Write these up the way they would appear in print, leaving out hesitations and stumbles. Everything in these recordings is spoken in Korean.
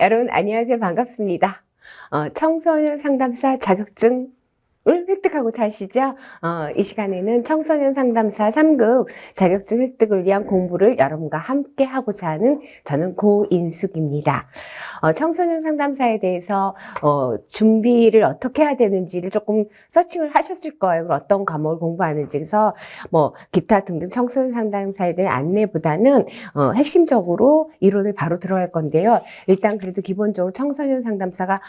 여러분 안녕하세요. 반갑습니다. 청소년 상담사 자격증을 획득하고자 하시죠? 이 시간에는 청소년 상담사 3급 자격증 획득을 위한 공부를 여러분과 함께 하고자 하는 저는 고인숙입니다. 청소년 상담사에 대해서 준비를 어떻게 해야 되는지를 조금 서칭을 하셨을 거예요. 어떤 과목을 공부하는지. 그래서 기타 등등 청소년 상담사에 대한 안내보다는 핵심적으로 이론을 바로 들어갈 건데요. 일단 그래도 기본적으로 청소년 상담사가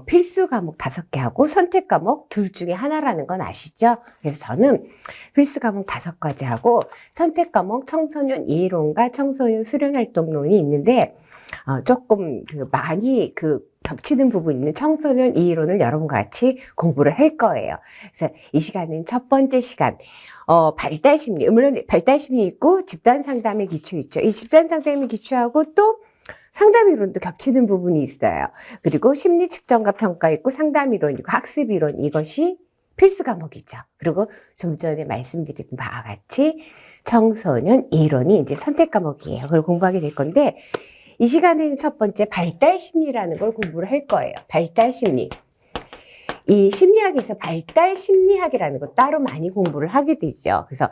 필수 과목 5개 하고 선택 과목 둘 중에 하나라는 건 아시죠? 그래서 저는 필수 과목 5가지 하고 선택 과목 청소년 이해론과 청소년 수련활동론이 있는데 조금 많이 겹치는 부분이 있는 청소년 이해론을 여러분과 같이 공부를 할 거예요. 그래서 이 시간은 첫 번째 시간, 발달심리, 물론 발달심리 있고 집단상담의 기초 있죠. 이 집단상담의 기초하고 또 상담이론도 겹치는 부분이 있어요. 그리고 심리 측정과 평가 있고 상담이론 있고 학습이론, 이것이 필수 과목이죠. 그리고 좀 전에 말씀드린 바와 같이 청소년 이론이 이제 선택 과목이에요. 그걸 공부하게 될 건데, 이 시간에는 첫 번째 발달심리라는 걸 공부를 할 거예요. 발달심리. 이 심리학에서 발달심리학이라는 거 따로 많이 공부를 하게 되죠. 그래서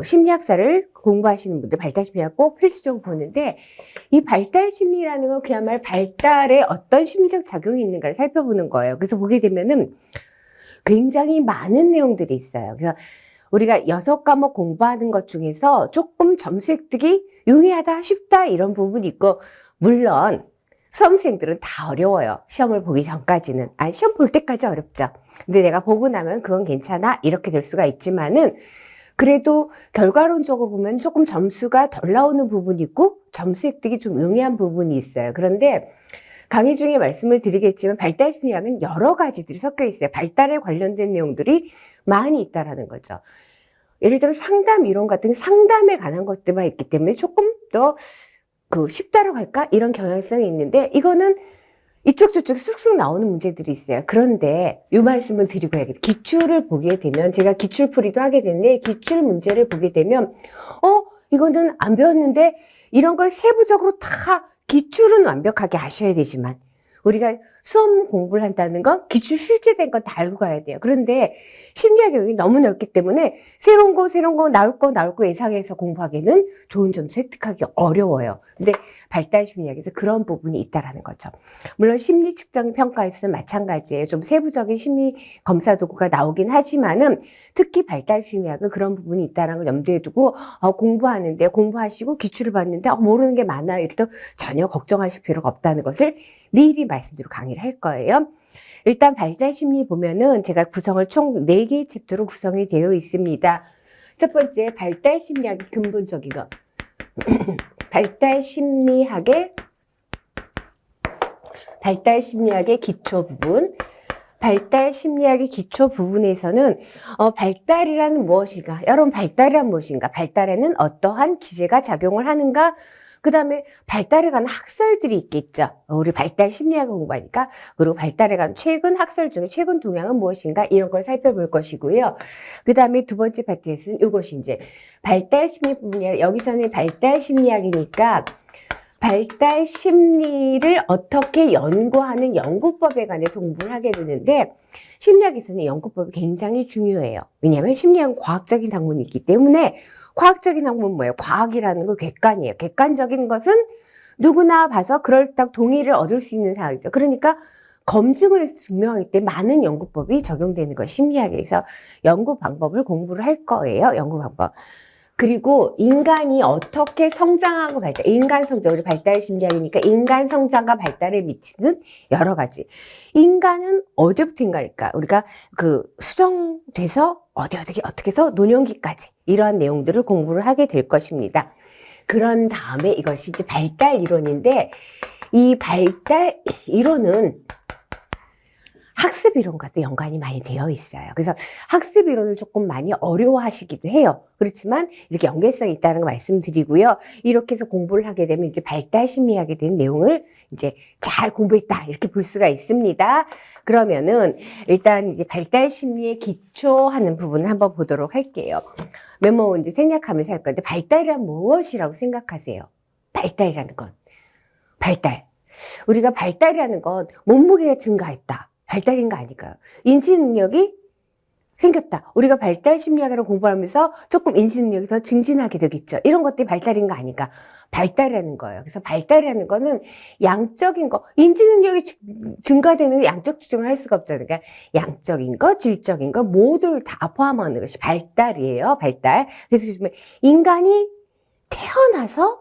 심리학사를 공부하시는 분들 발달심리학 꼭 필수적으로 보는데, 이 발달심리라는 건 그야말로 발달에 어떤 심리적 작용이 있는가를 살펴보는 거예요. 그래서 보게 되면은 굉장히 많은 내용들이 있어요. 그래서 우리가 6과목 공부하는 것 중에서 조금 점수 획득이 용이하다, 쉽다 이런 부분이 있고, 물론 수험생들은 다 어려워요. 시험을 보기 전까지는. 시험 볼 때까지 어렵죠. 근데 내가 보고 나면 그건 괜찮아 이렇게 될 수가 있지만은, 그래도 결과론적으로 보면 조금 점수가 덜 나오는 부분이 있고 점수 획득이 좀 용이한 부분이 있어요. 그런데 강의 중에 말씀을 드리겠지만 발달심리학은 여러 가지들이 섞여 있어요. 발달에 관련된 내용들이 많이 있다라는 거죠. 예를 들어 상담 이론 같은 상담에 관한 것들만 있기 때문에 조금 더 쉽다라고 할까? 이런 경향성이 있는데, 이거는 이쪽 저쪽 쑥쑥 나오는 문제들이 있어요. 그런데 이 말씀을 드리고 해야겠다. 기출을 보게 되면, 제가 기출풀이도 하게 됐는데, 기출 문제를 보게 되면 이거는 안 배웠는데 이런 걸 세부적으로 다 기출은 완벽하게 아셔야 되지만, 우리가 수험 공부를 한다는 건 기출 실제된 건 다 알고 가야 돼요. 그런데 심리학 영역이 너무 넓기 때문에 새로운 거 나올 거 예상해서 공부하기는 좋은 점수 획득하기 어려워요. 근데 발달 심리학에서 그런 부분이 있다라는 거죠. 물론 심리 측정의 평가에서는 마찬가지예요. 좀 세부적인 심리 검사 도구가 나오긴 하지만은, 특히 발달 심리학은 그런 부분이 있다는 걸 염두에 두고 공부하는데, 공부하시고 기출을 봤는데 모르는 게 많아요. 이래도 전혀 걱정하실 필요가 없다는 것을 미리 말씀드리고 강의를 할 거예요. 일단 발달심리 보면은 제가 구성을 총 4개의 챕터로 구성이 되어 있습니다. 첫 번째, 발달심리학의 근본적인 것. 발달심리학의 기초 부분. 발달심리학의 기초 부분에서는 발달이란 무엇인가? 여러분, 발달이란 무엇인가? 발달에는 어떠한 기제가 작용을 하는가? 그 다음에 발달에 관한 학설들이 있겠죠. 우리 발달 심리학을 공부하니까. 그리고 발달에 관한 최근 학설 중에 최근 동향은 무엇인가? 이런 걸 살펴볼 것이고요. 그 다음에 두 번째 파트에서는 이것이 이제 발달 심리 부분이야. 여기서는 발달 심리학이니까 발달 심리를 어떻게 연구하는 연구법에 관해서 공부를 하게 되는데, 심리학에서는 연구법이 굉장히 중요해요. 왜냐하면 심리학은 과학적인 학문이 있기 때문에. 과학적인 학문은 뭐예요? 과학이라는 건 객관이에요. 객관적인 것은 누구나 봐서 그럴딱 동의를 얻을 수 있는 상황이죠. 그러니까 검증을 해서 증명하기 때문에 많은 연구법이 적용되는 것이 심리학에서 연구 방법을 공부를 할 거예요. 연구 방법. 그리고 인간이 어떻게 성장하고 발달, 인간 성장, 우리 발달 심리학이니까 인간 성장과 발달에 미치는 여러 가지. 인간은 어제부터인가일까? 우리가 수정돼서 어떻게 해서 노년기까지 이러한 내용들을 공부를 하게 될 것입니다. 그런 다음에 이것이 이제 발달 이론인데, 이 발달 이론은 학습 이론과도 연관이 많이 되어 있어요. 그래서 학습 이론을 조금 많이 어려워하시기도 해요. 그렇지만 이렇게 연계성이 있다는 걸 말씀드리고요. 이렇게 해서 공부를 하게 되면 이제 발달 심리학에 대한 내용을 이제 잘 공부했다 이렇게 볼 수가 있습니다. 그러면은 일단 이제 발달 심리의 기초하는 부분을 한번 보도록 할게요. 메모 이제 생략하면서 할 건데, 발달이란 무엇이라고 생각하세요? 발달이라는 건 발달. 우리가 발달이라는 건 몸무게가 증가했다. 발달인 거 아닐까요? 인지 능력이 생겼다. 우리가 발달 심리학을 공부하면서 조금 인지 능력이 더 증진하게 되겠죠. 이런 것들이 발달인 거 아닌가. 발달이라는 거예요. 그래서 발달이라는 거는 양적인 거, 인지 능력이 증가되는 양적 추정을 할 수가 없잖아요. 그러니까 양적인 거, 질적인 거 모두를 다 포함하는 것이 발달이에요. 발달. 그래서 요즘에 인간이 태어나서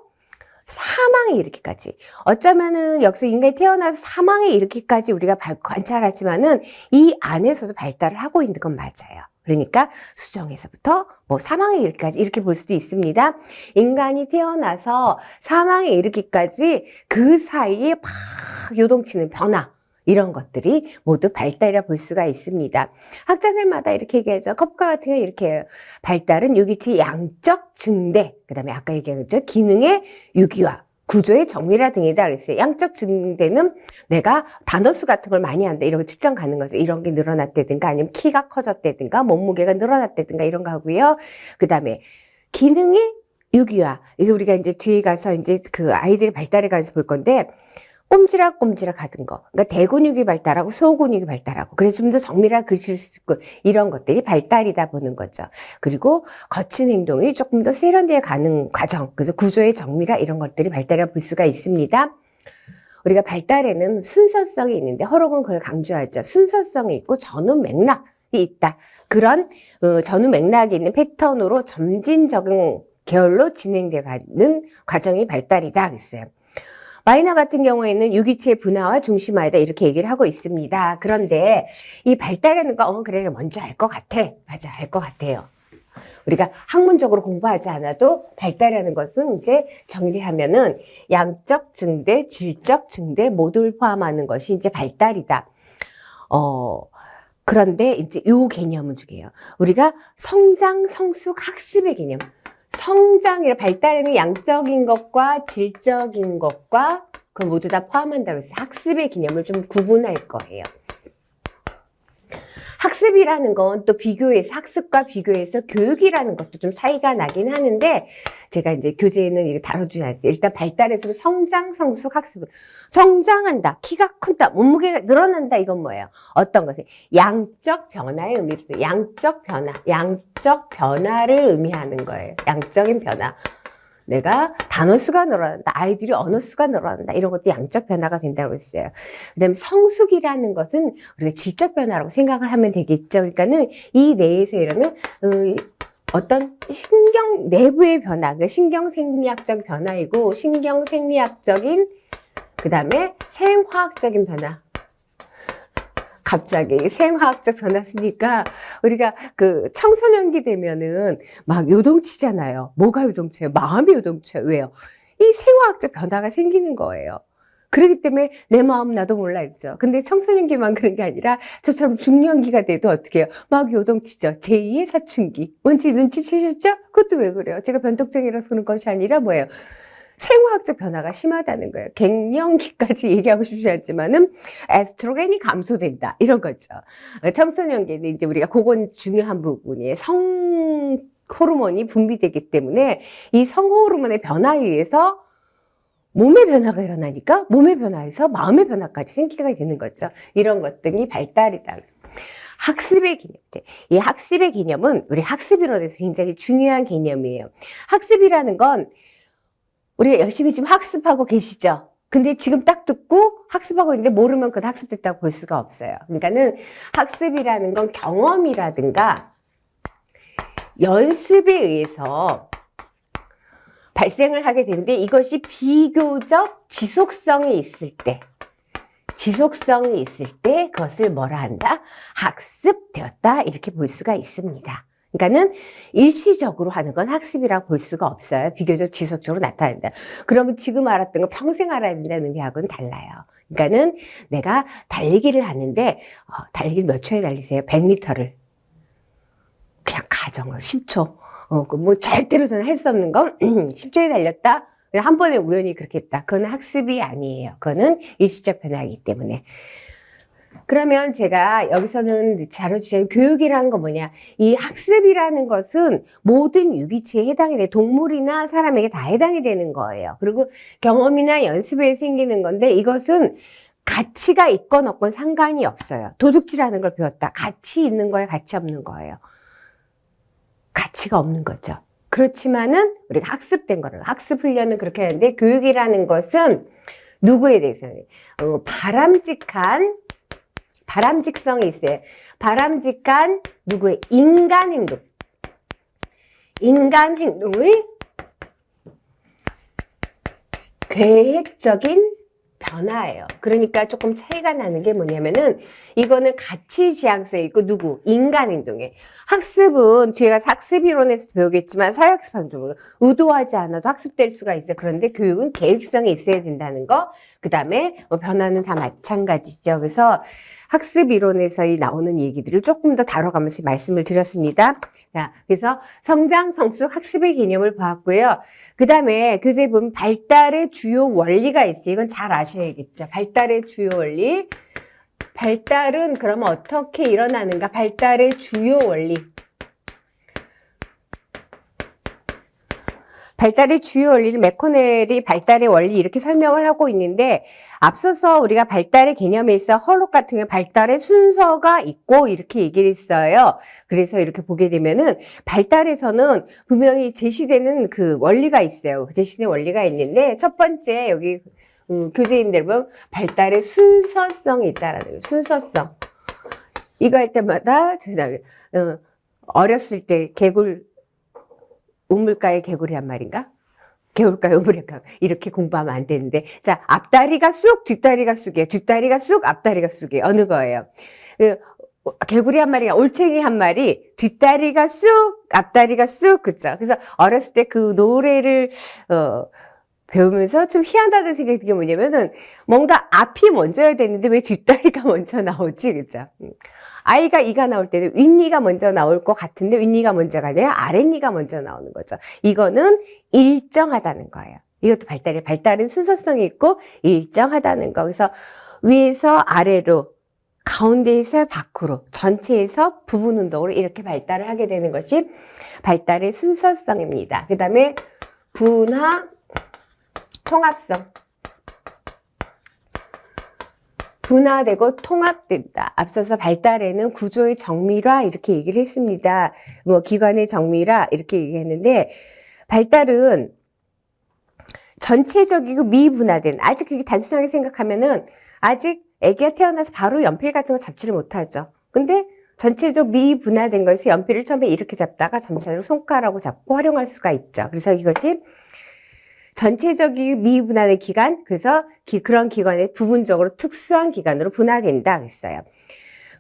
사망에 이르기까지, 어쩌면은 여기서 인간이 태어나서 사망에 이르기까지 우리가 관찰하지만은 이 안에서도 발달을 하고 있는 건 맞아요. 그러니까 수정에서부터 뭐 사망에 이르기까지 이렇게 볼 수도 있습니다. 인간이 태어나서 사망에 이르기까지 그 사이에 막 요동치는 변화, 이런 것들이 모두 발달이라 볼 수가 있습니다. 학자들마다 이렇게 얘기하죠. 컵과 같은 경우 이렇게 해요. 발달은 유기체 양적 증대, 그 다음에 아까 얘기했죠. 기능의 유기화, 구조의 정밀화 등이다 그랬어요. 양적 증대는 내가 단어수 같은 걸 많이 한다, 이런 거 측정 가는 거죠. 이런 게 늘어났다든가 아니면 키가 커졌다든가 몸무게가 늘어났다든가 이런 거 하고요. 그 다음에 기능의 유기화, 이게 우리가 이제 뒤에 가서 이제 그 아이들의 발달에 관해서 볼 건데, 꼼지락꼼지락 하던 거. 그러니까 대근육이 발달하고 소근육이 발달하고. 그래서 좀 더 정밀하게 글씨를 쓸 수 있고, 이런 것들이 발달이다 보는 거죠. 그리고 거친 행동이 조금 더 세련되어 가는 과정. 그래서 구조의 정밀화, 이런 것들이 발달이라 볼 수가 있습니다. 우리가 발달에는 순서성이 있는데, 허록은 그걸 강조하죠. 순서성이 있고 전후 맥락이 있다. 그런 전후 맥락이 있는 패턴으로 점진적인 계열로 진행되어 가는 과정이 발달이다 그랬어요. 마이너 같은 경우에는 유기체의 분화와 중심화이다, 이렇게 얘기를 하고 있습니다. 그런데 이 발달하는 거, 그래, 먼저 알 것 같아. 맞아, 알 것 같아요. 우리가 학문적으로 공부하지 않아도 발달하는 것은 이제 정리하면은 양적 증대, 질적 증대 모두를 포함하는 것이 이제 발달이다. 그런데 이제 요 개념은 중요해요. 우리가 성장, 성숙, 학습의 개념. 성장이라 발달에는 양적인 것과 질적인 것과 그걸 모두 다 포함한다고 해서 학습의 개념을 좀 구분할 거예요. 학습이라는 건 또 비교해서, 학습과 비교해서 교육이라는 것도 좀 차이가 나긴 하는데, 제가 이제 교재에는 이거 다뤄주지 않았어요. 일단 발달에서 성장, 성숙, 학습. 성장한다, 키가 큰다, 몸무게가 늘어난다, 이건 뭐예요? 어떤 것을? 양적 변화의 의미로, 양적 변화, 양적 변화를 의미하는 거예요. 양적인 변화. 내가 단어 수가 늘어난다, 아이들이 언어 수가 늘어난다, 이런 것도 양적 변화가 된다고 했어요. 그 다음에 성숙이라는 것은 우리가 질적 변화라고 생각을 하면 되겠죠. 그러니까는 이 내에서 이러는 어떤 신경 내부의 변화, 그 신경생리학적 변화이고, 신경생리학적인, 그 다음에 생화학적인 변화. 갑자기 생화학적 변화 쓰니까 우리가 그 청소년기 되면은 막 요동치잖아요. 뭐가 요동쳐요? 마음이 요동쳐요. 왜요? 이 생화학적 변화가 생기는 거예요. 그렇기 때문에 내 마음 나도 몰라 했죠. 근데 청소년기만 그런 게 아니라 저처럼 중년기가 돼도 어떻게 해요? 막 요동치죠. 제2의 사춘기. 뭔지 눈치채셨죠? 그것도 왜 그래요? 제가 변덕쟁이라서 그런 것이 아니라 뭐예요? 생화학적 변화가 심하다는 거예요. 갱년기까지 얘기하고 싶지 않지만은 에스트로겐이 감소된다, 이런 거죠. 청소년기는 이제 우리가 그건 중요한 부분이에요. 성 호르몬이 분비되기 때문에 이 성 호르몬의 변화에 의해서 몸의 변화가 일어나니까 몸의 변화에서 마음의 변화까지 생기게 되는 거죠. 이런 것들이 발달이다. 학습의 개념. 이 학습의 개념은 우리 학습이론에서 굉장히 중요한 개념이에요. 학습이라는 건 우리가 열심히 지금 학습하고 계시죠? 근데 지금 딱 듣고 학습하고 있는데 모르면 그건 학습됐다고 볼 수가 없어요. 그러니까는 학습이라는 건 경험이라든가 연습에 의해서 발생을 하게 되는데, 이것이 비교적 지속성이 있을 때, 그것을 뭐라 한다? 학습되었다, 이렇게 볼 수가 있습니다. 그러니까는 일시적으로 하는 건 학습이라고 볼 수가 없어요. 비교적 지속적으로 나타난다. 그러면 지금 알았던 거 평생 알아야 된다는 의미하고는 달라요. 그러니까는 내가 달리기를 하는데, 달리기를 몇 초에 달리세요? 100m를. 그냥 가정을 10초. 뭐 절대로 저는 할 수 없는 건 10초에 달렸다. 한 번에 우연히 그렇게 했다. 그건 학습이 아니에요. 그거는 일시적 변화이기 때문에. 그러면 제가 여기서는 다뤄주자면 교육이라는 건 뭐냐. 이 학습이라는 것은 모든 유기체에 해당이 돼. 동물이나 사람에게 다 해당이 되는 거예요. 그리고 경험이나 연습에 생기는 건데 이것은 가치가 있건 없건 상관이 없어요. 도둑질하는 걸 배웠다. 가치 있는 거예요? 가치 없는 거예요? 가치가 없는 거죠. 그렇지만은 우리가 학습된 거를 학습 훈련은 그렇게 하는데 교육이라는 것은 누구에 대해서 바람직성이 있어요. 바람직한 누구의 인간 행동의 계획적인 변화예요. 그러니까 조금 차이가 나는 게 뭐냐면은 이거는 가치 지향성이 있고 누구? 인간 행동에. 학습은 뒤에 가서 학습이론에서 배우겠지만 사회학습하면 의도하지 않아도 학습될 수가 있어요. 그런데 교육은 계획성이 있어야 된다는 거. 그 다음에 변화는 다 마찬가지죠. 그래서 학습이론에서 나오는 얘기들을 조금 더 다뤄가면서 말씀을 드렸습니다. 자, 그래서 성장, 성숙, 학습의 개념을 보았고요. 그 다음에 교재에 보면 발달의 주요 원리가 있어요. 이건 잘 아셔야겠죠. 발달의 주요 원리. 발달은 그러면 어떻게 일어나는가? 발달의 주요 원리. 발달의 주요 원리를 맥코넬이 발달의 원리 이렇게 설명을 하고 있는데 앞서서 우리가 발달의 개념에 있어 헐록 같은 경우 발달의 순서가 있고 이렇게 얘기를 했어요. 그래서 이렇게 보게 되면은 발달에서는 분명히 제시되는 그 원리가 있어요. 제시된 원리가 있는데 첫 번째 여기 교재인들 보면 발달의 순서성이 있다라는 거예요. 순서성. 이거 할 때마다 어렸을 때 개굴 우물가에 개구리 한 마리인가? 개울가에 우물가 이렇게 공부하면 안 되는데 자 앞다리가 쑥 뒷다리가 쑥이에요. 뒷다리가 쑥 앞다리가 쑥이에요. 어느 거예요? 개구리 한 마리가 올챙이 한 마리 뒷다리가 쑥 앞다리가 쑥 그죠? 그래서 어렸을 때 그 노래를 배우면서 좀 희한하다는 생각이 든 게 뭐냐면은 뭔가 앞이 먼저야 되는데 왜 뒷다리가 먼저 나오지 그죠? 아이가 이가 나올 때는 윗니가 먼저 나올 것 같은데 윗니가 먼저가 아니라 아랫니가 먼저 나오는 거죠. 이거는 일정하다는 거예요. 이것도 발달은 순서성이 있고 일정하다는 거. 그래서 위에서 아래로 가운데에서 밖으로 전체에서 부분 운동으로 이렇게 발달을 하게 되는 것이 발달의 순서성입니다. 그 다음에 분화 통합성. 분화되고 통합된다. 앞서서 발달에는 구조의 정밀화 이렇게 얘기를 했습니다. 뭐 기관의 정밀화 이렇게 얘기했는데 발달은 전체적이고 미분화된 아직 그게 단순하게 생각하면은 아직 아기가 태어나서 바로 연필 같은 거 잡지를 못하죠. 근데 전체적 미분화된 것이 연필을 처음에 이렇게 잡다가 점차적으로 손가락으로 잡고 활용할 수가 있죠. 그래서 이것이 전체적인 미분화된 기관, 그래서 그런 기관의 부분적으로 특수한 기관으로 분화된다 그랬어요.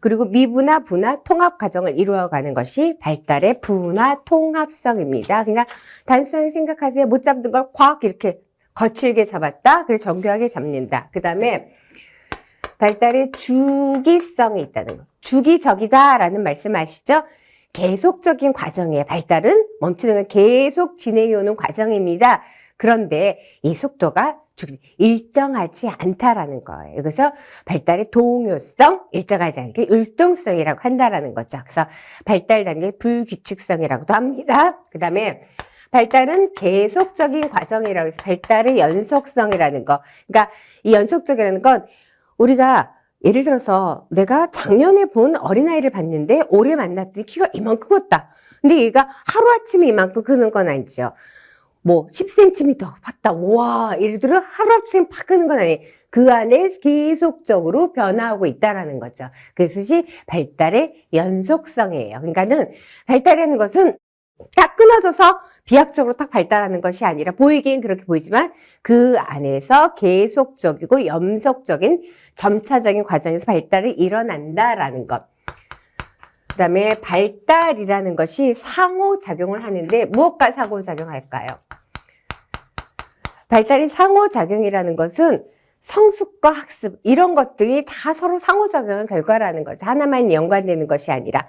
그리고 미분화, 분화, 통합 과정을 이루어가는 것이 발달의 분화, 통합성입니다. 그러니까 단순하게 생각하세요. 못 잡는 걸 꽉 이렇게 거칠게 잡았다. 그래서 정교하게 잡는다. 그 다음에 발달의 주기성이 있다는 거. 주기적이다라는 말씀 아시죠? 계속적인 과정이에요. 발달은 멈추는 건 계속 진행해 오는 과정입니다. 그런데 이 속도가 일정하지 않다라는 거예요. 그래서 발달의 동요성, 일정하지 않게 율동성이라고 한다라는 거죠. 그래서 발달 단계 불규칙성이라고도 합니다. 그 다음에 발달은 계속적인 과정이라고 해서 발달의 연속성이라는 거. 그러니까 이 연속적이라는 건 우리가 예를 들어서 내가 작년에 본 어린아이를 봤는데 올해 만났더니 키가 이만큼 컸다. 근데 얘가 하루아침에 이만큼 크는 건 아니죠. 뭐 10cm 팠다. 와, 예를 들어 하루아침에 팍 크는 건 아니에요. 그 안에 계속적으로 변화하고 있다라는 거죠. 그것이 발달의 연속성이에요. 그러니까는 발달이라는 것은 딱 끊어져서 비약적으로 딱 발달하는 것이 아니라 보이기엔 그렇게 보이지만 그 안에서 계속적이고 연속적인 점차적인 과정에서 발달이 일어난다라는 것. 그 다음에 발달이라는 것이 상호작용을 하는데 무엇과 상호작용할까요? 발달이 상호작용이라는 것은 성숙과 학습 이런 것들이 다 서로 상호작용한 결과라는 거죠. 하나만 연관되는 것이 아니라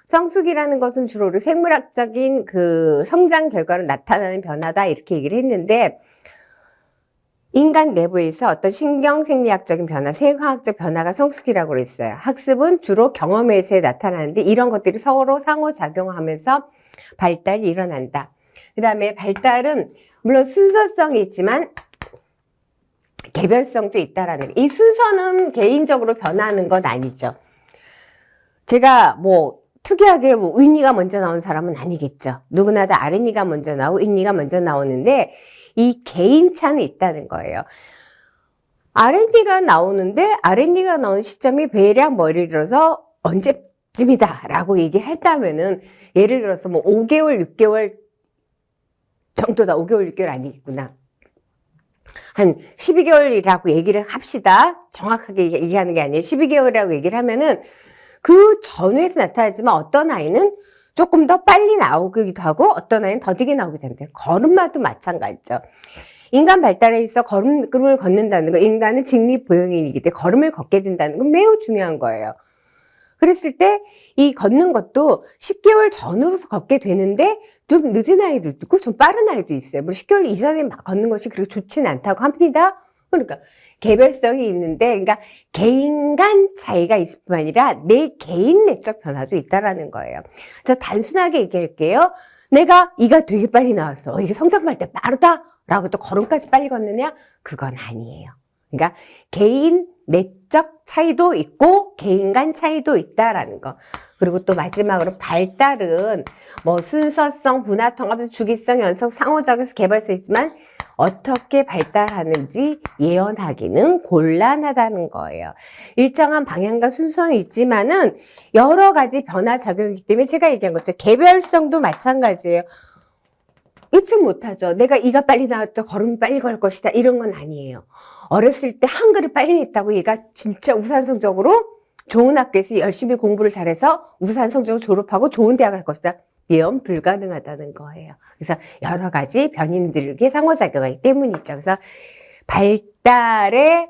성숙이라는 것은 주로 우리 생물학적인 그 성장 결과로 나타나는 변화다 이렇게 얘기를 했는데 인간 내부에서 어떤 신경생리학적인 변화, 생화학적 변화가 성숙이라고 그랬어요. 학습은 주로 경험에서 나타나는데 이런 것들이 서로 상호작용하면서 발달이 일어난다. 그 다음에 발달은 물론 순서성이 있지만 개별성도 있다라는 거. 이 순서는 개인적으로 변하는 건 아니죠. 제가 뭐 특이하게 뭐 윗니가 먼저 나온 사람은 아니겠죠. 누구나 다 아랫니가 먼저 나오고 윗니가 먼저 나오는데 이 개인차는 있다는 거예요. 아랫니가 나오는데 아랫니가 나온 시점이 대략 뭐 예를 들어서 언제쯤이다 라고 얘기했다면은 예를 들어서 뭐 5개월, 6개월 정도다. 5개월, 6개월 아니겠구나. 한 12개월이라고 얘기를 합시다. 정확하게 얘기하는 게 아니에요. 12개월이라고 얘기를 하면은 그 전후에서 나타나지만 어떤 아이는 조금 더 빨리 나오기도 하고 어떤 아이는 더디게 나오기도 합니다. 걸음마도 마찬가지죠. 인간 발달에 있어 걸음을 걷는다는 거, 인간은 직립보형인이기 때문에 걸음을 걷게 된다는 건 매우 중요한 거예요. 그랬을 때 이 걷는 것도 10개월 전으로서 걷게 되는데 좀 늦은 아이들도 있고 좀 빠른 아이도 있어요. 물론 10개월 이전에 걷는 것이 그렇게 좋지는 않다고 합니다. 그러니까 개별성이 있는데, 그러니까 개인 간 차이가 있을 뿐 아니라 내 개인 내적 변화도 있다라는 거예요. 저 단순하게 얘기할게요. 내가 이가 되게 빨리 나왔어. 이게 성장할 때 빠르다라고 또 걸음까지 빨리 걷느냐? 그건 아니에요. 그러니까 개인 내적 차이도 있고 개인 간 차이도 있다라는 거. 그리고 또 마지막으로 발달은 뭐 순서성, 분화, 통합, 주기성, 연속, 상호작용에서 개발성 있지만 어떻게 발달하는지 예언하기는 곤란하다는 거예요. 일정한 방향과 순서는 있지만은 여러 가지 변화 작용이기 때문에 제가 얘기한 것처럼 개별성도 마찬가지예요. 예측 못하죠. 내가 이가 빨리 나왔다, 걸음이 빨리 걸 것이다, 이런 건 아니에요. 어렸을 때 한글을 빨리 했다고 얘가 진짜 우수한 성적으로 좋은 학교에서 열심히 공부를 잘해서 우수한 성적으로 졸업하고 좋은 대학 갈 것이다. 예언 불가능하다는 거예요. 그래서 여러 가지 변인들에게 상호작용하기 때문이죠. 그래서 발달의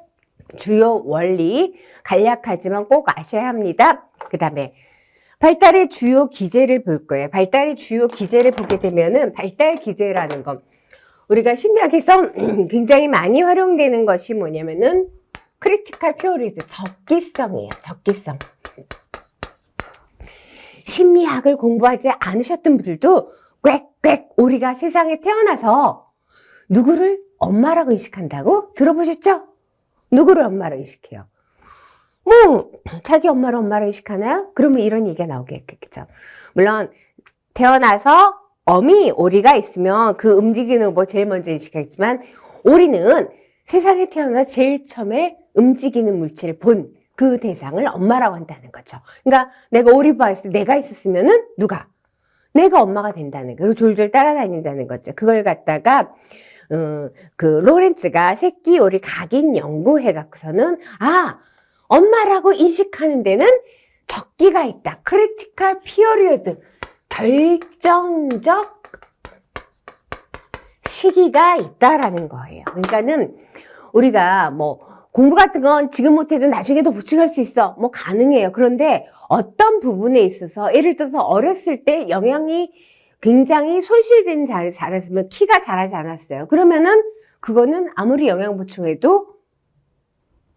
주요 원리, 간략하지만 꼭 아셔야 합니다. 그 다음에 발달의 주요 기제를 볼 거예요. 발달의 주요 기제를 보게 되면은 발달 기제라는 건 우리가 심리학에서 굉장히 많이 활용되는 것이 뭐냐면은 크리티컬 피어리드, 적기성이에요. 적기성. 심리학을 공부하지 않으셨던 분들도 꽥꽥 우리가 세상에 태어나서 누구를 엄마라고 인식한다고 들어보셨죠? 누구를 엄마로 인식해요? 뭐 자기 엄마를 엄마로 인식하나요? 그러면 이런 얘기가 나오겠죠. 물론 태어나서 어미 오리가 있으면 그 움직이는 뭐 제일 먼저 인식하겠지만 오리는 세상에 태어나 제일 처음에 움직이는 물체를 본 그 대상을 엄마라고 한다는 거죠. 그러니까 내가 오리 봤을 때 내가 있었으면은 누가? 내가 엄마가 된다는 거. 그리고 졸졸 따라다닌다는 거죠. 그걸 갖다가 그 로렌츠가 새끼 오리 각인 연구해 갖고서는 엄마라고 인식하는 데는 적기가 있다. 크리티컬 피어리어드. 결정적 시기가 있다라는 거예요. 그러니까는 우리가 뭐 공부 같은 건 지금 못해도 나중에도 보충할 수 있어. 뭐 가능해요. 그런데 어떤 부분에 있어서 예를 들어서 어렸을 때 영양이 굉장히 손실된 자랐으면 키가 자라지 않았어요. 그러면은 그거는 아무리 영양 보충해도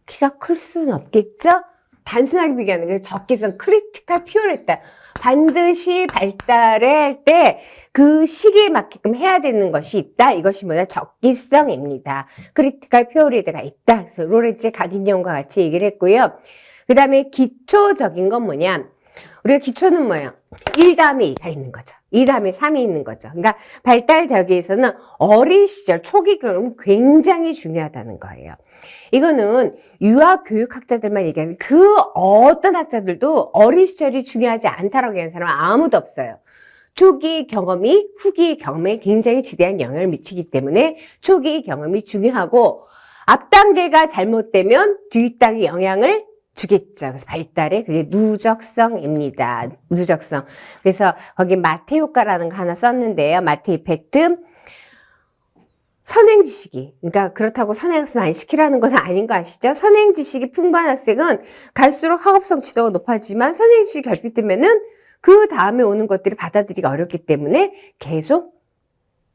키가 클 수는 없겠죠? 단순하게 비교하는 게 적기성, 크리티컬 피어리다. 반드시 발달할 때 그 시기에 맞게끔 해야 되는 것이 있다. 이것이 뭐냐? 적기성입니다. 크리티컬 피어리드가 있다. 그래서 로렌츠의 각인형과 같이 얘기를 했고요. 그 다음에 기초적인 건 뭐냐? 우리가 기초는 뭐예요? 1 다음에 2가 있는 거죠. 2 다음에 3이 있는 거죠. 그러니까 발달 단계에서는 어린 시절, 초기 경험은 굉장히 중요하다는 거예요. 이거는 유아 교육학자들만 얘기하는 그 어떤 학자들도 어린 시절이 중요하지 않다라고 얘기하는 사람은 아무도 없어요. 초기 경험이 후기 경험에 굉장히 지대한 영향을 미치기 때문에 초기 경험이 중요하고 앞 단계가 잘못되면 뒷 단계 영향을 주겠죠. 그래서 발달의 그게 누적성입니다. 누적성. 그래서 거기 마테 효과라는 거 하나 썼는데요. 마테 이펙트. 선행 지식이, 그러니까 그렇다고 선행학습 안 시키라는 건 아닌 거 아시죠? 선행 지식이 풍부한 학생은 갈수록 학업 성취도가 높아지만 선행 지식이 결핍되면은 그 다음에 오는 것들이 받아들이기가 어렵기 때문에 계속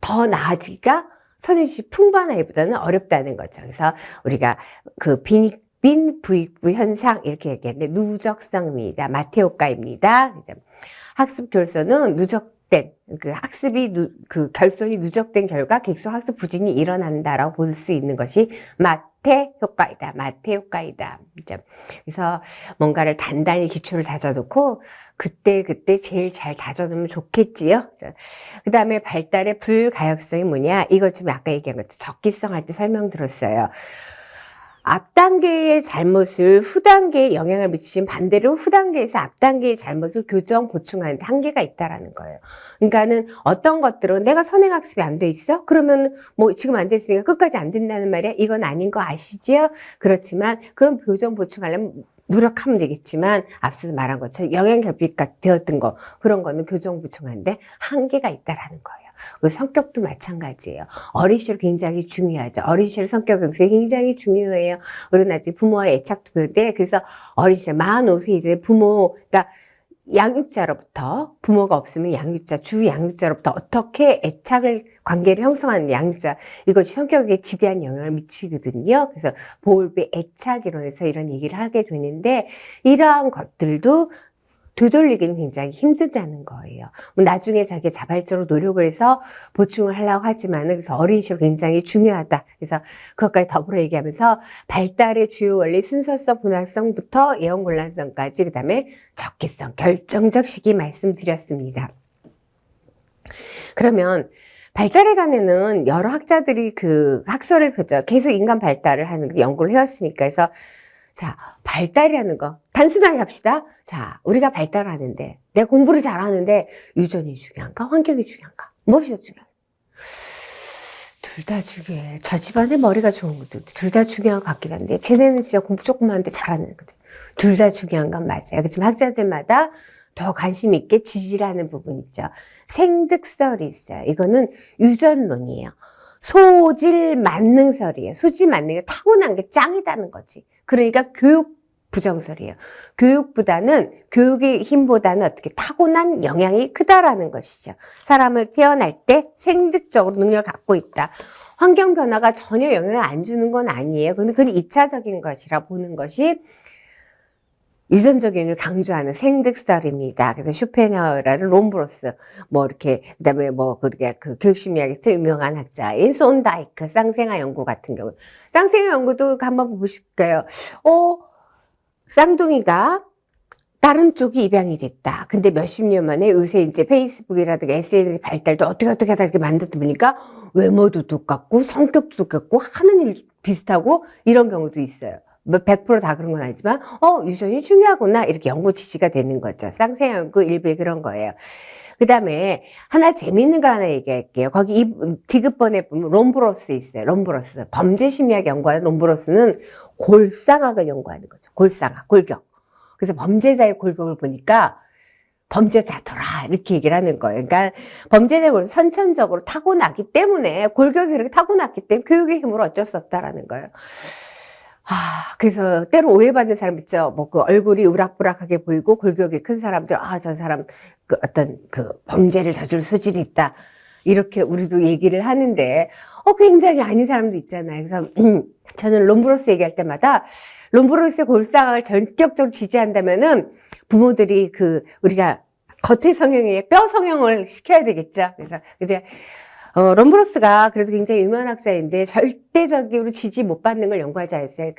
더 나아지기가 서늘시 풍부한 어렵다는 거죠. 그래서 우리가 그 빈 부익부 현상 이렇게 얘기하는데 누적성입니다. 마태효과입니다. 학습 결손은 누적된 그 학습이 그 결손이 누적된 결과 객소 학습 부진이 일어난다라고 볼 수 있는 것이 마태 효과이다. 마태 효과이다. 그래서 뭔가를 단단히 기초를 다져놓고 그때 제일 잘 다져놓으면 좋겠지요. 그 다음에 발달의 불가역성이 뭐냐? 이거 지금 아까 얘기한 것도 적기성 할 때 설명드렸어요. 앞 단계의 잘못을 후 단계에 영향을 미치면 반대로 후 단계에서 앞 단계의 잘못을 교정 보충하는 데 한계가 있다라는 거예요. 그러니까는 어떤 것들은 내가 선행학습이 안 돼 있어? 그러면 뭐 지금 안 됐으니까 끝까지 안 된다는 말이야? 이건 아닌 거 아시죠? 그렇지만 그런 교정 보충하려면 노력하면 되겠지만 앞서서 말한 것처럼 영양결핍가 되었던 거 그런 거는 교정 보충하는데 한계가 있다라는 거예요. 그 성격도 마찬가지예요. 어린 시절 굉장히 중요하죠. 어린 시절 성격 형성이 굉장히 중요해요. 우리는 아직 부모의 애착도 배우는데 그래서 어린 시절 45세 이제 부모가 양육자로부터 부모가 없으면 양육자, 주 양육자로부터 어떻게 애착을 관계를 형성하는 양육자 이것이 성격에 지대한 영향을 미치거든요. 그래서 보호배 애착 이론에서 이런 얘기를 하게 되는데 이러한 것들도 되돌리기는 굉장히 힘들다는 거예요. 나중에 자기 자발적으로 노력을 해서 보충을 하려고 하지만 그래서 어린 시절 굉장히 중요하다. 그래서 그것까지 더불어 얘기하면서 발달의 주요 원리 순서성, 분화성부터 예언곤란성까지 그 다음에 적기성, 결정적 시기 말씀드렸습니다. 그러면 발달에 관해는 여러 학자들이 그 학설을 펴죠. 계속 인간 발달을 하는 연구를 해왔으니까. 그래서 자, 발달이라는 거 단순하게 갑시다. 자, 우리가 발달하는데 내가 공부를 잘하는데 유전이 중요한가? 환경이 중요한가? 무엇이 더 중요한가? 둘 다 중요해. 저 집안에 머리가 좋은 것도 둘 다 중요한 것 같긴 한데 쟤네는 진짜 공부 조금 하는데 잘하는 거들. 둘 다 중요한 건 맞아요. 그렇지만 학자들마다 더 관심 있게 지지하는 부분 있죠. 생득설이 있어요. 이거는 유전론이에요. 소질 만능설이에요. 소질 만능이 타고난 게 짱이다는 거지. 그러니까 교육 부정설이에요. 교육의 힘보다는 어떻게 타고난 영향이 크다라는 것이죠. 사람을 태어날 때 생득적으로 능력을 갖고 있다. 환경 변화가 전혀 영향을 안 주는 건 아니에요. 근데 그건 2차적인 것이라 보는 것이 유전적 요인을 강조하는 생득설입니다. 그래서 슈펜하우어라는 롬브로스, 그 다음에 그렇게 그 교육심리학에서 유명한 학자인 손다이크, 쌍생아 연구 같은 경우. 쌍생아 연구도 한번 보실까요? 쌍둥이가 다른 쪽이 입양이 됐다. 근데 몇십 년 만에 요새 이제 페이스북이라든가 SNS 발달도 어떻게 하다 이렇게 만들다 보니까 외모도 똑같고 성격도 똑같고 하는 일 비슷하고 이런 경우도 있어요. 100%다 그런 건 아니지만, 유전이 중요하구나. 이렇게 연구 지시가 되는 거죠. 쌍생 연구 일부에 그런 거예요. 그 다음에 하나 재미있는 걸 하나 얘기할게요. 거기 디귿번에 보면 롬브로스 있어요. 롬브로스. 범죄심리학 연구하는 롬브로스는 골상학을 연구하는 거죠. 골상학, 골격. 그래서 범죄자의 골격을 보니까 범죄자더라 이렇게 얘기를 하는 거예요. 그러니까 범죄자는 선천적으로 타고나기 때문에 골격이 그렇게 타고났기 때문에 교육의 힘으로 어쩔 수 없다라는 거예요. 그래서 때로 오해받는 사람 있죠. 그 얼굴이 우락부락하게 보이고 골격이 큰 사람들, 저 사람 어떤 범죄를 저질 소질이 있다. 이렇게 우리도 얘기를 하는데, 굉장히 아닌 사람도 있잖아요. 그래서, 저는 롬브로스 얘기할 때마다 롬브로스의 골상학을 전격적으로 지지한다면은 부모들이 우리가 겉의 성형에 뼈 성형을 시켜야 되겠죠. 그래서, 롬브로스가 그래도 굉장히 유명한 학자인데 절대적으로 지지 못 받는 걸 연구하지 않았어요.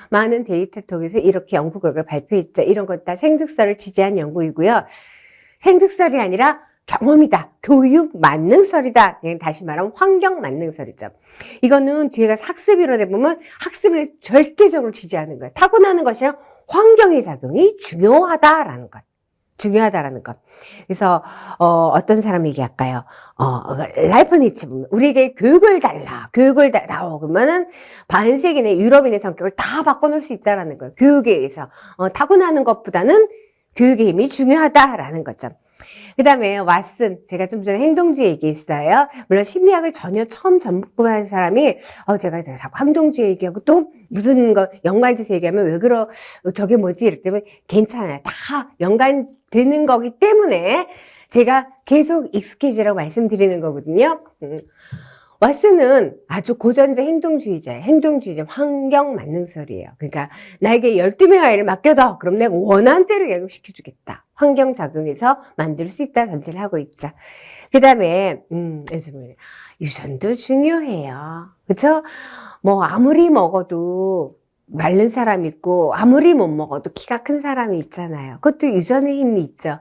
많은 데이터 통해서 이렇게 연구 결과를 발표했죠. 이런 것 다 생득설을 지지한 연구이고요. 생득설이 아니라 경험이다. 교육 만능설이다. 다시 말하면 환경 만능설이죠. 이거는 뒤에가 학습 이론에 보면 학습을 절대적으로 지지하는 거예요. 타고나는 것이랑 환경의 작용이 중요하다라는 것. 중요하다라는 것. 그래서 어떤 사람이 얘기할까요? 라이프니츠 보면 우리에게 교육을 달라. 그러면은 반세기내 유럽인의 성격을 다 바꿔놓을 수 있다라는 거예요. 교육에 의해서 타고나는 것보다는 교육의 힘이 중요하다라는 거죠. 그 다음에 왓슨, 제가 좀 전에 행동주의 얘기했어요. 물론 심리학을 전혀 처음 전공한 사람이 제가 자꾸 행동주의 얘기하고 또 무슨 연관지어서 얘기하면 저게 뭐지? 이럴 때면 괜찮아요. 다 연관되는 거기 때문에 제가 계속 익숙해지라고 말씀드리는 거거든요. 왓슨은 아주 고전자 행동주의자예요. 행동주의자, 환경 만능설이에요. 그러니까 나에게 12명의 아이를 맡겨둬. 그럼 내가 원하는 대로 교육시켜주겠다. 환경작용해서 만들 수 있다 전제를 하고 있죠. 그 다음에 요즘은 유전도 중요해요. 그쵸? 뭐 아무리 먹어도 마른 사람 있고 아무리 못 먹어도 키가 큰 사람이 있잖아요. 그것도 유전의 힘이 있죠.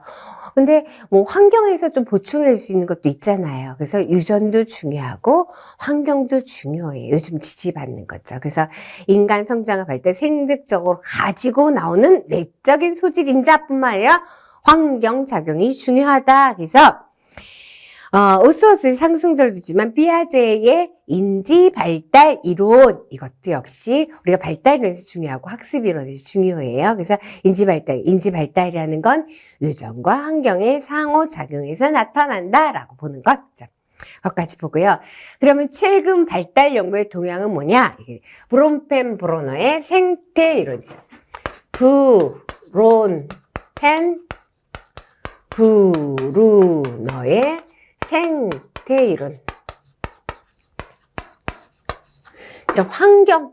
근데 뭐 환경에서 좀 보충할 수 있는 것도 있잖아요. 그래서 유전도 중요하고 환경도 중요해요. 요즘 지지받는 거죠. 그래서 인간 성장과 발달 생득적으로 가지고 나오는 내적인 소질 인자뿐만 아니라 환경작용이 중요하다. 그래서 오스워스의 상승설도지만 피아제의 인지 발달 이론, 이것도 역시 우리가 발달 이론에서 중요하고 학습 이론에서 중요해요. 그래서 인지 발달이라는 건 유전과 환경의 상호작용에서 나타난다라고 보는 것. 것까지 보고요. 그러면 최근 발달 연구의 동향은 뭐냐? 브롬펜 브로너의 생태 이론이죠. 브루너의 생태 이론. 환경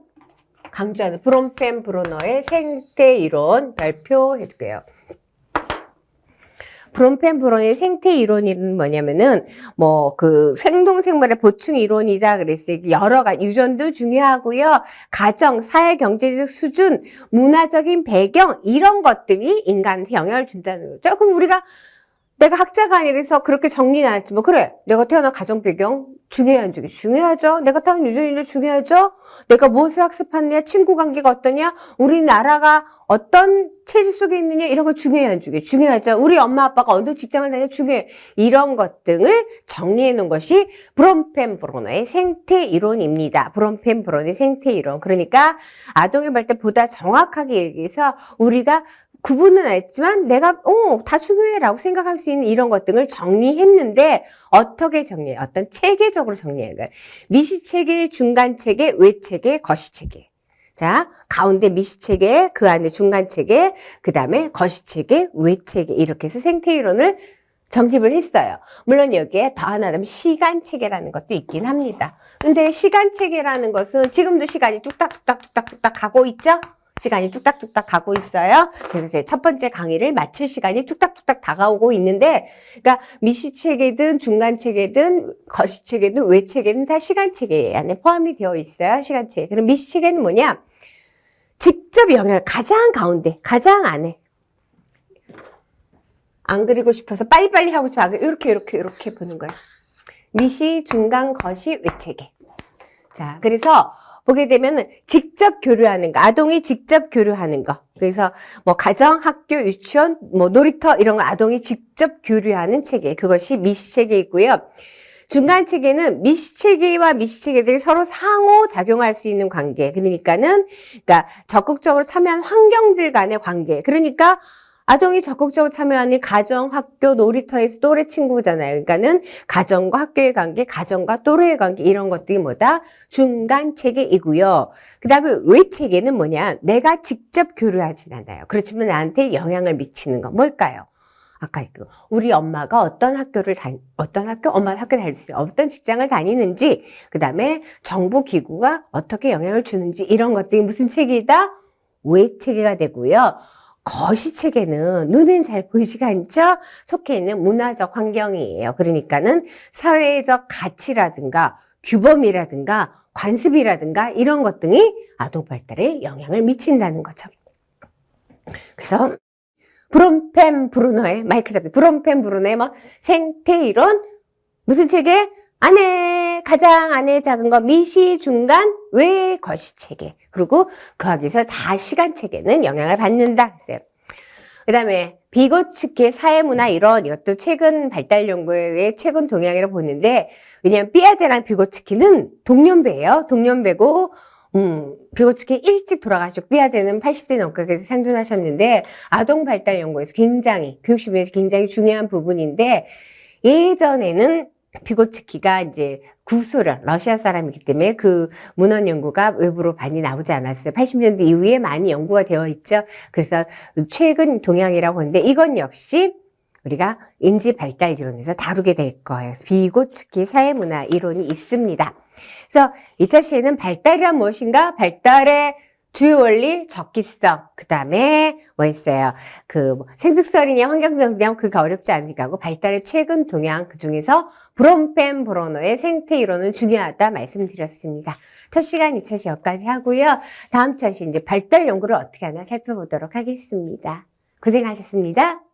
강조하는 브롬펜 브로너의 생태 이론 발표해 줄게요. 브롬펜 브로너의 생태 이론은 뭐냐면은 생동생물의 보충 이론이다 그랬어요. 여러 가지 유전도 중요하고요. 가정, 사회, 경제적 수준, 문화적인 배경 이런 것들이 인간한테 영향을 준다는 거죠. 그럼 내가 학자가 아니라서 그렇게 정리는 안 했지만, 그래, 내가 태어난 가정 배경 중요한지 중요하죠. 내가 태어난 유전인도 중요하죠. 내가 무엇을 학습하느냐, 친구 관계가 어떠냐, 우리나라가 어떤 체질 속에 있느냐, 이런 거 중요하죠. 우리 엄마 아빠가 어느 직장을 다니냐, 중요해. 이런 것 등을 정리해 놓은 것이 브롬펜 브로너의 생태 이론입니다. 브롬펜 브로너의 생태 이론. 그러니까 아동의 발달보다 정확하게 얘기해서 우리가 구분은 했지만 내가 다 중요해라고 생각할 수 있는 이런 것 등을 정리했는데 어떻게 정리해? 어떤 체계적으로 정리하는 거예요. 미시체계, 중간체계, 외체계, 거시체계. 자, 가운데 미시체계, 그 안에 중간체계, 그 다음에 거시체계, 외체계 이렇게 해서 생태이론을 정립을 했어요. 물론 여기에 더 하나 하면 시간체계라는 것도 있긴 합니다. 근데 시간체계라는 것은 지금도 시간이 뚝딱뚝딱 가고 있죠? 시간이 뚝딱뚝딱 가고 있어요. 그래서 제 첫 번째 강의를 마칠 시간이 뚝딱뚝딱 다가오고 있는데, 그러니까 미시체계든 중간체계든 거시체계든 외체계든 다 시간체계 안에 포함이 되어 있어요. 시간체계. 그럼 미시체계는 뭐냐? 직접 영향을 가장 가운데, 가장 안에. 안 그리고 싶어서 빨리빨리 하고 싶어. 이렇게 보는 거예요. 미시, 중간, 거시, 외체계. 자, 그래서 보게 되면 직접 교류하는 거, 아동이 직접 교류하는 거. 그래서 가정, 학교, 유치원, 놀이터 이런 거 아동이 직접 교류하는 체계. 그것이 미시체계이고요. 중간체계는 미시체계와 미시체계들이 서로 상호작용할 수 있는 관계. 그러니까 적극적으로 참여한 환경들 간의 관계. 그러니까 아동이 적극적으로 참여하는 가정, 학교, 놀이터에서 또래 친구잖아요. 그러니까는 가정과 학교의 관계, 가정과 또래의 관계 이런 것들이 뭐다? 중간 체계이고요. 그 다음에 외체계는 뭐냐? 내가 직접 교류하진 않아요. 그렇지만 나한테 영향을 미치는 거 뭘까요? 아까 우리 엄마가 어떤 학교 엄마가 학교 다닐 수 있어요. 어떤 직장을 다니는지, 그 다음에 정부 기구가 어떻게 영향을 주는지 이런 것들이 무슨 체계이다? 외체계가 되고요. 거시체계는 눈엔 잘 보이지가 않죠? 속해 있는 문화적 환경이에요. 그러니까는 사회적 가치라든가 규범이라든가 관습이라든가 이런 것 등이 아동 발달에 영향을 미친다는 거죠. 그래서 브롬펜 브루너의 생태 이론 무슨 체계? 가장 안에 작은 거 미시, 중간, 외, 거시 체계. 그리고 그 하기에서 다 시간 체계는 영향을 받는다 했어요. 그 다음에 비고츠키의 사회문화 이론, 이것도 최근 발달 연구의 최근 동향이라고 보는데, 왜냐하면 피아제랑 비고츠키는 동년배예요. 동년배고 비고츠키 일찍 돌아가셨고 피아제는 80세 넘게 생존하셨는데 아동 발달 연구에서 교육신문에서 굉장히 중요한 부분인데, 예전에는 비고츠키가 이제 구소련, 러시아 사람이기 때문에 그 문헌 연구가 외부로 많이 나오지 않았어요. 80년대 이후에 많이 연구가 되어 있죠. 그래서 최근 동향이라고 하는데 이건 역시 우리가 인지 발달 이론에서 다루게 될 거예요. 비고츠키 사회문화 이론이 있습니다. 그래서 2차 시에는 발달이란 무엇인가? 발달의 주요 원리, 적기성. 그 다음에 뭐 있어요? 생득설이냐, 환경성이냐, 그게 어렵지 않으니까 하고, 발달의 최근 동향, 그 중에서 브롬펜 브로너의 생태 이론은 중요하다 말씀드렸습니다. 첫 시간 2차 시 여기까지 하고요. 다음 차 시 이제 발달 연구를 어떻게 하나 살펴보도록 하겠습니다. 고생하셨습니다.